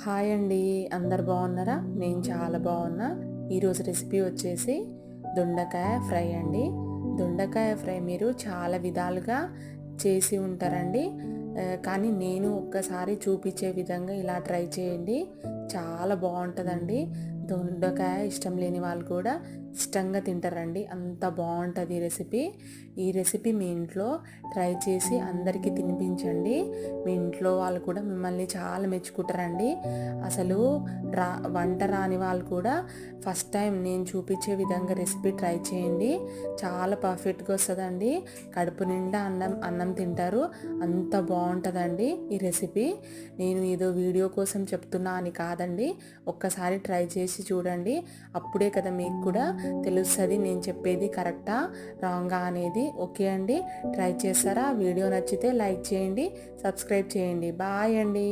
Hi అండి. అందరు బాగున్నారా? నేను చాలా బాగున్నా. ఈరోజు రెసిపీ వచ్చేసి దొండకాయ ఫ్రై అండి. దొండకాయ ఫ్రై మీరు చాలా విధాలుగా చేసి ఉంటారండి. కానీ నేను ఒక్కసారి చూపించే విధంగా ఇలా ట్రై చేయండి. చాలా బాగుంటుందండి. దొండకాయ ఇష్టం లేని వాళ్ళు కూడా ఇష్టంగా తింటారండి. అంత బాగుంటుంది ఈ రెసిపీ. ఈ రెసిపీ మీ ఇంట్లో ట్రై చేసి అందరికీ తినిపించండి. మీ ఇంట్లో వాళ్ళు కూడా మిమ్మల్ని చాలా మెచ్చుకుంటారండి. అసలు వంట రాని వాళ్ళు కూడా ఫస్ట్ టైం నేను చూపించే విధంగా రెసిపీ ట్రై చేయండి. చాలా పర్ఫెక్ట్గా వస్తుందండి. కడుపు నిండా అన్నం తింటారు. అంత బాగుంటుందండి ఈ రెసిపీ. నేను ఏదో వీడియో కోసం చెప్తున్నా అని కాదండి. ఒక్కసారి ట్రై చేసి చూడండి. అప్పుడే కదా మీకు కూడా తెలుస్తుంది నేను చెప్పేది కరెక్టా రాంగా అనేది. ఓకే అండి, ట్రై చేస్తారా? వీడియో నచ్చితే లైక్ చేయండి, సబ్స్క్రైబ్ చేయండి. బాయ్ అండి.